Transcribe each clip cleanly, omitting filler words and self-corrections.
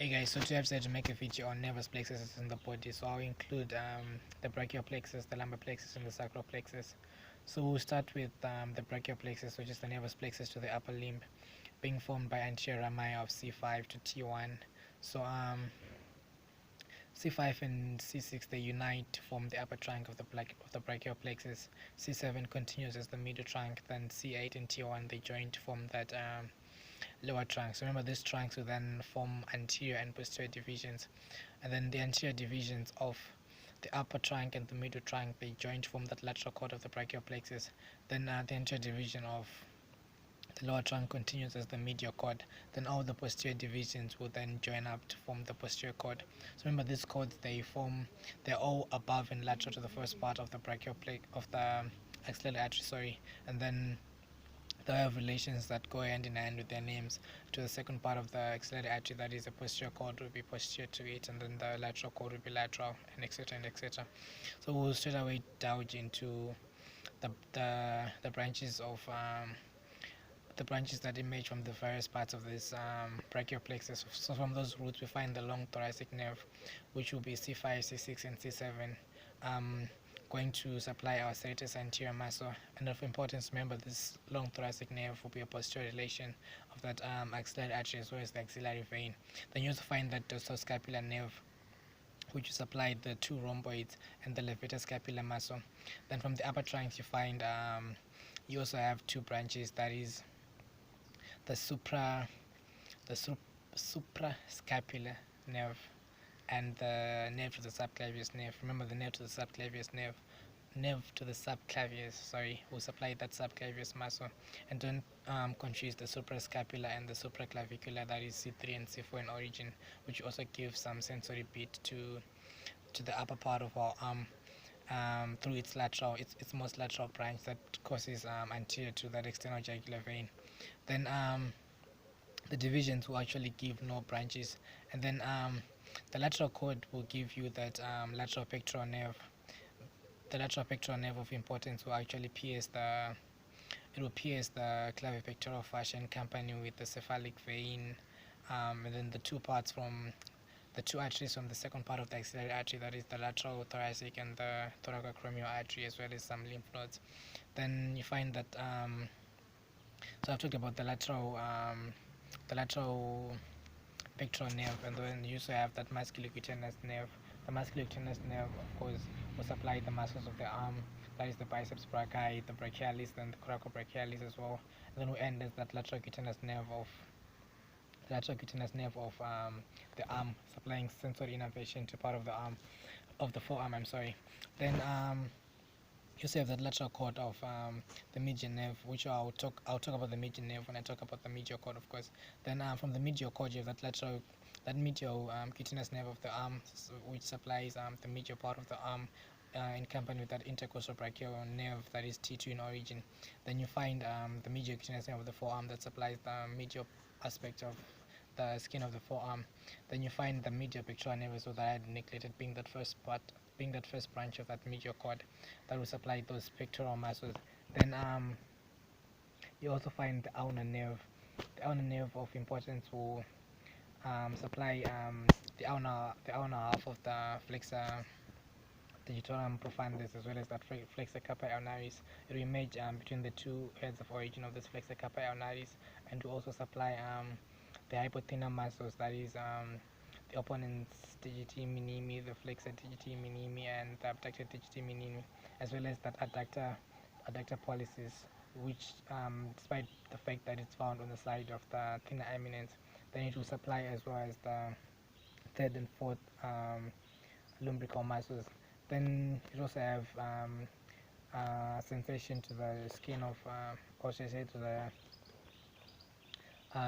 Hey guys, so today I've decided to make a video on nervous plexuses in the body. So I'll include the brachial plexus, the lumbar plexus, and the sacral plexus. So we'll start with the brachial plexus, which is the nervous plexus to the upper limb, being formed by anterior rami of C5 to T1. So C5 and C6 they unite to form the upper trunk of the brachial plexus. C7 continues as the middle trunk. Then C8 and T1 they join to form that lower trunk. So remember, these trunks will then form anterior and posterior divisions, and then the anterior divisions of the upper trunk and the middle trunk they join to form that lateral cord of the brachial plexus. Then the anterior division of the lower trunk continues as the medial cord. Then all the posterior divisions will then join up to form the posterior cord. So remember, these cords they're all above and lateral to the first part of the brachial plexus of the axillary artery, and then they have relations that go hand in hand with their names. To the second part of the axillary artery, that is the posterior cord, will be posterior to it, and then the lateral cord will be lateral, and etc. and etc. So we'll straight away divulge into the branches of the branches that emerge from the various parts of this brachial plexus. So from those roots, we find the long thoracic nerve, which will be C5, C6, and C7. Going to supply our serratus anterior muscle, and of importance, remember this long thoracic nerve will be a posterior relation of that axillary artery as well as the axillary vein. Then you also find that dorsoscapular nerve, which will supply the two rhomboids and the levator scapular muscle. Then from the upper trunk you find you also have two branches, that is the suprascapular nerve and the nerve to the subclavius nerve. Remember, the nerve to the subclavius, will supply that subclavius muscle, and don't confuse the suprascapular and the supraclavicular, that is C3 and C4 in origin, which also gives some sensory beat to the upper part of our arm through its most lateral branch that causes anterior to that external jugular vein. Then the divisions will actually give no branches, and then the lateral cord will give you that lateral pectoral nerve. The lateral pectoral nerve of importance will actually pierce the clavipectoral fascia in company with the cephalic vein, and then the two arteries from the second part of the axillary artery, that is the lateral thoracic and the thoracoacromial artery, as well as some lymph nodes. Then you find that so I've talked about the lateral pectoral nerve, and then you also have that musculocutaneous nerve. The musculocutaneous nerve, of course, will supply the muscles of the arm, that is the biceps brachii, the brachialis, and the coracobrachialis as well. And then we end as that lateral cutaneous nerve of the arm, supplying sensory innervation to part of the arm, of the forearm. Then you also have that lateral cord of the median nerve, which I'll talk about the median nerve when I talk about the medial cord, of course. Then from the medial cord you have that medial cutaneous nerve of the arm, which supplies the medial part of the arm in company with that intercostal brachial nerve, that is T2 in origin. Then you find the medial cutaneous nerve of the forearm that supplies the medial aspect of the skin of the forearm. Then you find the medial pectoral nerve, so that I had neglected, being that first branch of that medial cord that will supply those pectoral muscles. Then you also find the ulnar nerve. The ulnar nerve of importance will supply the ulnar half of the flexor digitorum profundus, as well as that flexor carpi ulnaris. It will emerge between the two heads of origin of this flexor carpi ulnaris, and to also supply the hypothenar muscles, that is the opponent's digiti minimi, the flexor digiti minimi, and the abductor digiti minimi, as well as that adductor pollicis, which despite the fact that it's found on the side of the thenar eminence, then it will supply as well as the third and fourth lumbrical muscles. Then it also have sensation to the skin of, or should I say to the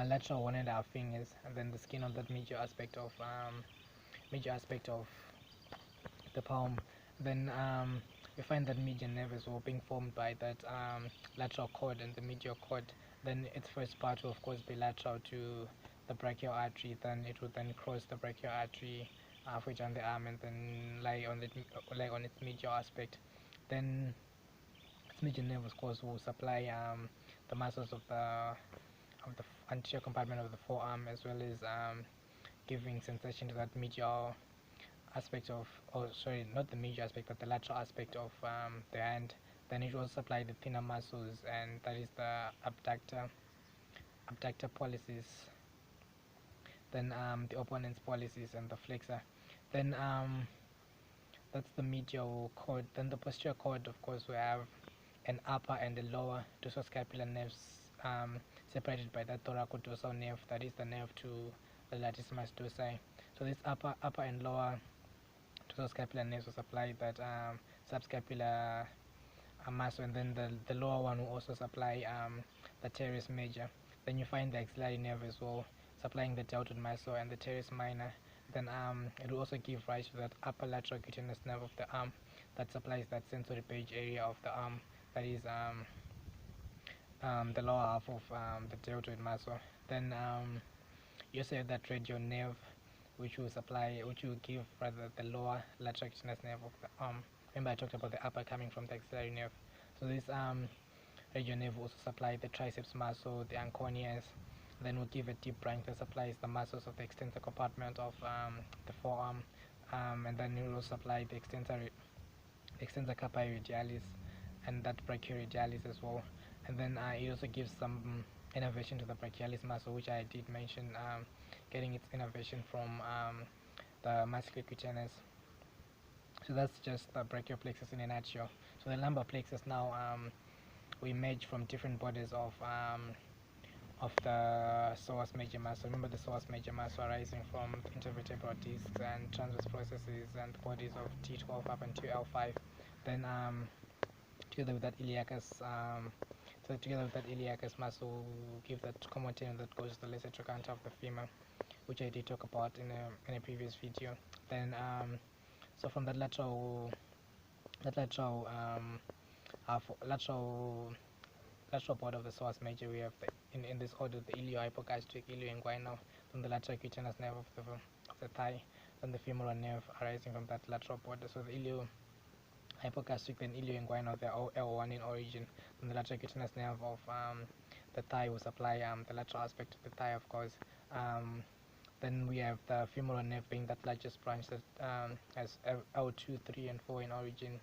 lateral 1.5 fingers, and then the skin of that major aspect of the palm. Then we find that median nerve is all being formed by that lateral cord and the medial cord. Then its first part will of course be lateral to the brachial artery. Then it will then cross the brachial artery halfway down the arm, and then lie on its medial aspect. Then its median nerve, of course, will supply the muscles of the anterior compartment of the forearm, as well as giving sensation to that medial aspect of, oh sorry, not the medial aspect but the lateral aspect of the hand. Then it will supply the thinner muscles, and that is the abductor pollicis, then the opponent's pollicis and the flexor. Then that's the medial cord. Then the posterior cord, of course, we have an upper and a lower dorsoscapular nerves, separated by that thoracodorsal nerve, that is the nerve to the latissimus dorsi. So this upper and lower dorsoscapular nerves will supply that subscapular muscle, and then the lower one will also supply the teres major. Then you find the axillary nerve as well, supplying the deltoid muscle and the teres minor. Then it will also give rise to that upper lateral cutaneous nerve of the arm that supplies that sensory page area of the arm, that is the lower half of the deltoid muscle. Then you also have that radial nerve, which will give rather the lower lateral cutaneous nerve of the arm. Remember I talked about the upper coming from the axillary nerve. So this radial nerve will also supply the triceps muscle, the anconeus. Then we'll give a deep branch that supplies the muscles of the extensor compartment of the forearm, and then it will supply the extensor carpi radialis and that brachioradialis as well. And then it also gives some innervation to the brachialis muscle, which I did mention, getting its innervation from the musculocutaneous. So that's just the brachial plexus in a nutshell. So the lumbar plexus now, we emerge from different bodies of the psoas major muscle. Remember the psoas major muscle arising from intervertebral discs and transverse processes and the bodies of T12 up until L5. Then together with that iliacus, muscle, will give that common tendon that goes to the lesser trochanter of the femur, which I did talk about in a previous video. Then so from that lateral part of the psoas major, we have in this order the iliohypogastric, ilioinguinal, then the lateral cutaneous nerve of the thigh, then the femoral nerve arising from that lateral border. So the iliohypogastric, then ilioinguinal, they are all L1 in origin. Then the lateral cutaneous nerve of the thigh will supply the lateral aspect of the thigh, of course. Then we have the femoral nerve being that largest branch that has L2, 3, and 4 in origin.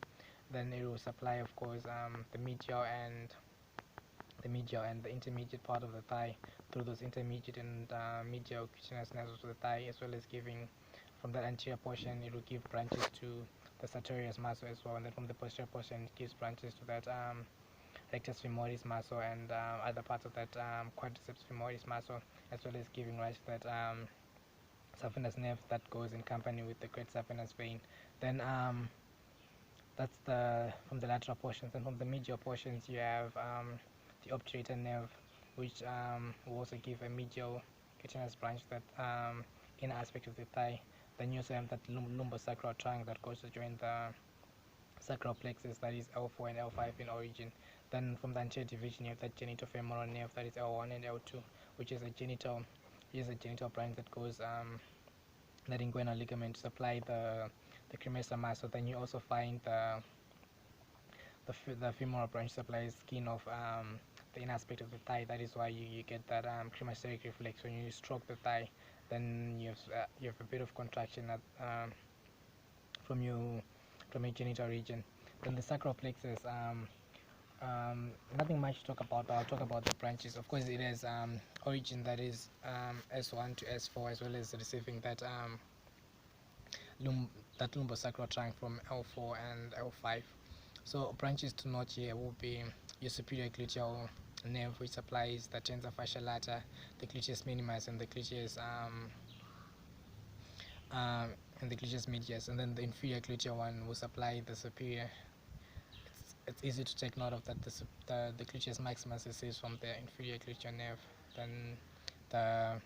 Then it will supply, of course, the medial and the intermediate part of the thigh through those intermediate and medial cutaneous nerves of the thigh, as well as giving from that anterior portion it will give branches to the sartorius muscle as well, and then from the posterior portion it gives branches to that rectus femoris muscle and other parts of that quadriceps femoris muscle, as well as giving rise to that saphenous nerve that goes in company with the great saphenous vein. Then that's from the lateral portions, and from the medial portions you have the obturator nerve, which will also give a medial cutaneous branch that inner aspect of the thigh. Then you also have that lumbar sacral trunk that goes to join the sacral plexus, that is L4 and L5 in origin. Then from the anterior division you have that genitofemoral nerve, that is L1 and L2, which is a genital branch that goes that inguinal ligament to supply the cremaster muscle. Then you also find the femoral branch supplies skin of the inner aspect of the thigh. That is why you get that cremasteric reflex when you stroke the thigh. Then you have a bit of contraction from your genital region. Then the sacral plexus, nothing much to talk about, but I'll talk about the branches. Of course, it has origin that is S1 to S4, as well as receiving that lumbosacral trunk from L4 and L5. So branches to note here will be your superior gluteal nerve, which supplies the tensor fascia lata, the gluteus minimus, and the gluteus medius, and then the inferior gluteal one will supply the superior. It's easy to take note of that the gluteus maximus receives from the inferior gluteal nerve, then the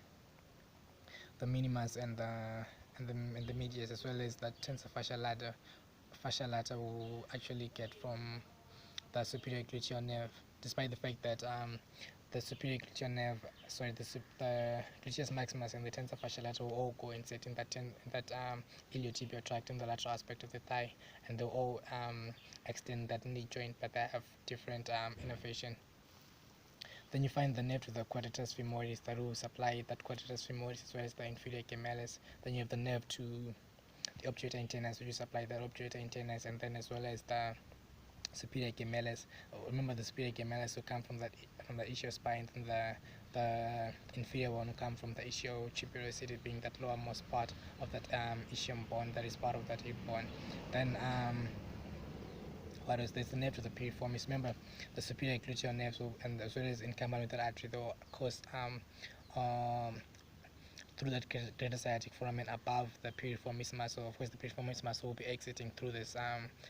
minimus and the medius, as well as the tensor fascia lata will actually get from the superior gluteal nerve, despite the fact that the superior gluteal nerve, the gluteus maximus and the tensor fascia lata will all go inside in that iliotibial tract in the lateral aspect of the thigh, and they'll all extend that knee joint, but they have different innervation. Then you find the nerve to the quadratus femoris that will supply that quadratus femoris as well as the inferior gemellus. Then you have the nerve to the obturator internus, which you supply the obturator internus, and then as well as the superior gemellus. Remember, the superior gemellus will come from the ischial spine, and the inferior one will come from the ischial tuberosity, being that lowermost part of that ischium bone that is part of that hip bone. Then what else? There's the nerve to the piriformis. Remember, the superior gluteal nerves, and as well as in combined with that artery, they will cause through that greater sciatic foramen above the piriformis muscle. Of course, the piriformis muscle will be exiting through this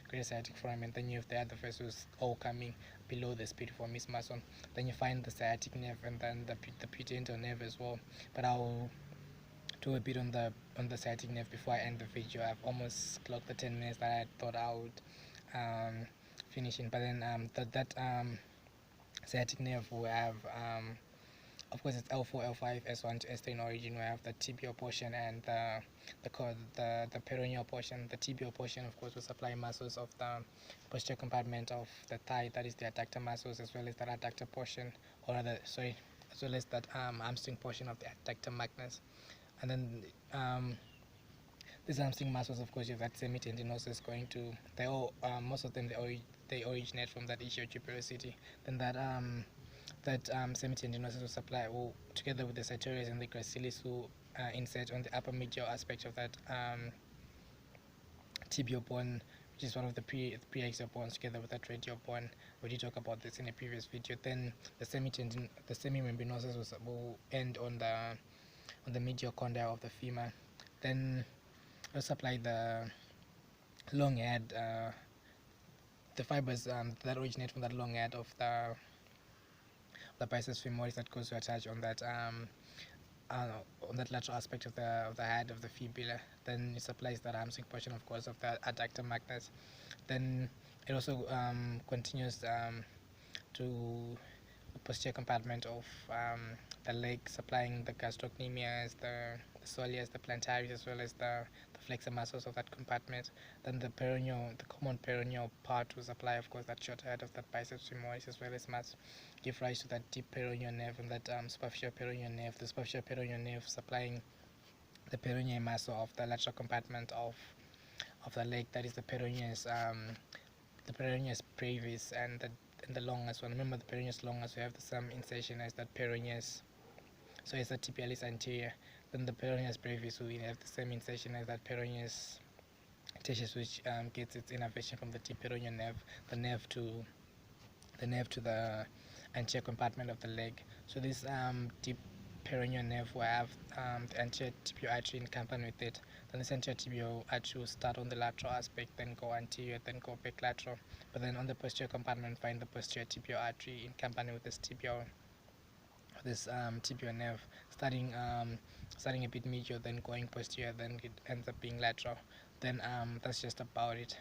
greater sciatic foramen. Then you have the other vessels all coming below this piriformis muscle. Then you find the sciatic nerve and then the pudendal nerve as well. But I'll do a bit on the sciatic nerve before I end the video. I've almost clocked the 10 minutes that I thought I would finish in. But then that sciatic nerve will have of course, it's L4, L5, S1 to S3 in origin. We have the tibial portion and the peroneal portion. The tibial portion, of course, will supply muscles of the posterior compartment of the thigh, that is the adductor muscles, as well as the adductor portion, or rather, sorry, as well as that hamstring portion of the adductor magnus. And then these hamstring muscles, of course, you have that semitendinosus going to, they all, most of them, they originate from that ischial tuberosity. Then that semitendinosus will supply, together with the sartorius and the gracilis, will insert on the upper medial aspect of that tibial bone, which is one of the preaxial bones, together with that radial bone. We did talk about this in a previous video. Then the semimembranosus will end on the medial condyle of the femur. Then we'll supply the long head, the fibers that originate from that long head of the biceps femoris that goes to attach on that lateral aspect of the head of the fibula. Then it supplies that hamstring portion, of course, of the adductor magnus. Then it also continues to the posterior compartment of the leg, supplying the gastrocnemius, the soleus, the plantaris, as well as the flexor muscles of that compartment. Then the common peroneal part will supply, of course, that short head of that biceps femoris, as well as must give rise to that deep peroneal nerve and that superficial peroneal nerve. The superficial peroneal nerve supplying the peroneal muscle of the lateral compartment of the leg, that is the peroneus brevis, and the longus one. Remember, the peroneus longus, we have the same insertion as that peroneus, so it's the tibialis anterior. Then the peroneus brevis will have the same insertion as that peroneus tertius, which gets its innervation from the deep peroneal nerve, the nerve to the anterior compartment of the leg. So this deep peroneal nerve will have the anterior tibial artery in company with it. Then this anterior tibial artery will start on the lateral aspect, then go anterior, then go back lateral. But then on the posterior compartment, find the posterior tibial artery in company with this tibial nerve, starting a bit medial, then going posterior, then it ends up being lateral. Then that's just about it.